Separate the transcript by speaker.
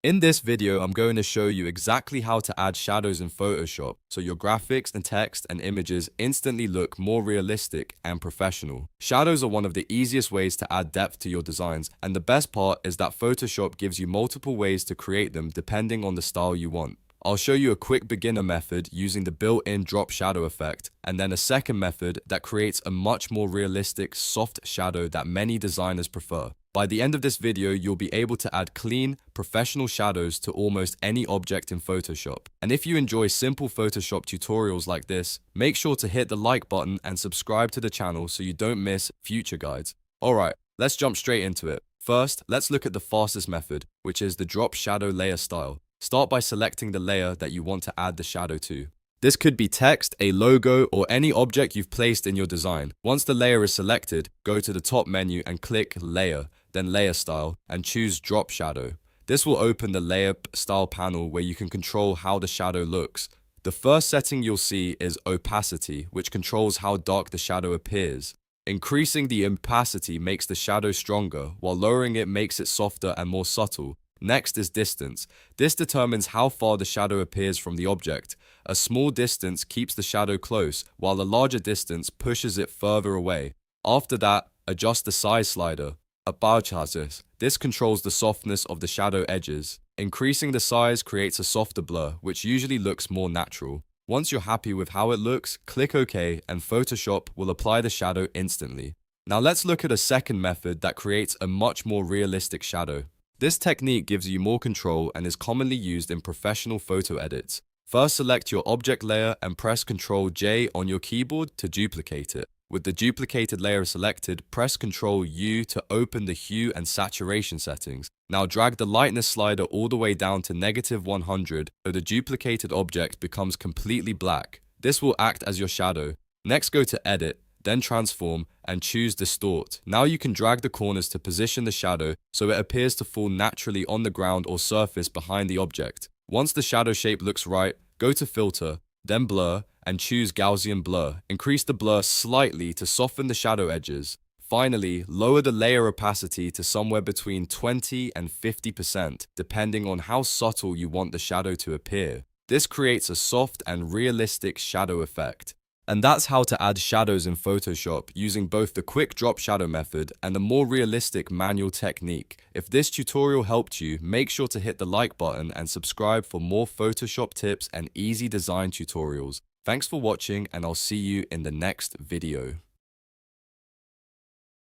Speaker 1: In this video, I'm going to show you exactly how to add shadows in Photoshop so your graphics and text and images instantly look more realistic and professional. Shadows are one of the easiest ways to add depth to your designs, and the best part is that Photoshop gives you multiple ways to create them depending on the style you want. I'll show you a quick beginner method using the built-in drop shadow effect, and then a second method that creates a much more realistic soft shadow that many designers prefer. By the end of this video, you'll be able to add clean, professional shadows to almost any object in Photoshop. And if you enjoy simple Photoshop tutorials like this, make sure to hit the like button and subscribe to the channel so you don't miss future guides. Alright, let's jump straight into it. First, let's look at the fastest method, which is the drop shadow layer style. Start by selecting the layer that you want to add the shadow to. This could be text, a logo, or any object you've placed in your design. Once the layer is selected, go to the top menu and click Layer, then Layer Style, and choose Drop Shadow. This will open the Layer Style panel where you can control how the shadow looks. The first setting you'll see is Opacity, which controls how dark the shadow appears. Increasing the opacity makes the shadow stronger, while lowering it makes it softer and more subtle. Next is distance. This determines how far the shadow appears from the object. A small distance keeps the shadow close, while a larger distance pushes it further away. After that, adjust the size slider. Aperture. This controls the softness of the shadow edges. Increasing the size creates a softer blur, which usually looks more natural. Once you're happy with how it looks, click OK, and Photoshop will apply the shadow instantly. Now let's look at a second method that creates a much more realistic shadow. This technique gives you more control and is commonly used in professional photo edits. First, select your object layer and press Ctrl J on your keyboard to duplicate it. With the duplicated layer selected, press Ctrl U to open the hue and saturation settings. Now drag the lightness slider all the way down to -100 so the duplicated object becomes completely black. This will act as your shadow. Next, go to Edit, then Transform, and choose Distort. Now you can drag the corners to position the shadow so it appears to fall naturally on the ground or surface behind the object. Once the shadow shape looks right, go to Filter, then Blur, and choose Gaussian Blur. Increase the blur slightly to soften the shadow edges. Finally, lower the layer opacity to somewhere between 20 and 50%, depending on how subtle you want the shadow to appear. This creates a soft and realistic shadow effect. And that's how to add shadows in Photoshop using both the quick drop shadow method and the more realistic manual technique. If this tutorial helped you, make sure to hit the like button and subscribe for more Photoshop tips and easy design tutorials. Thanks for watching, and I'll see you in the next video.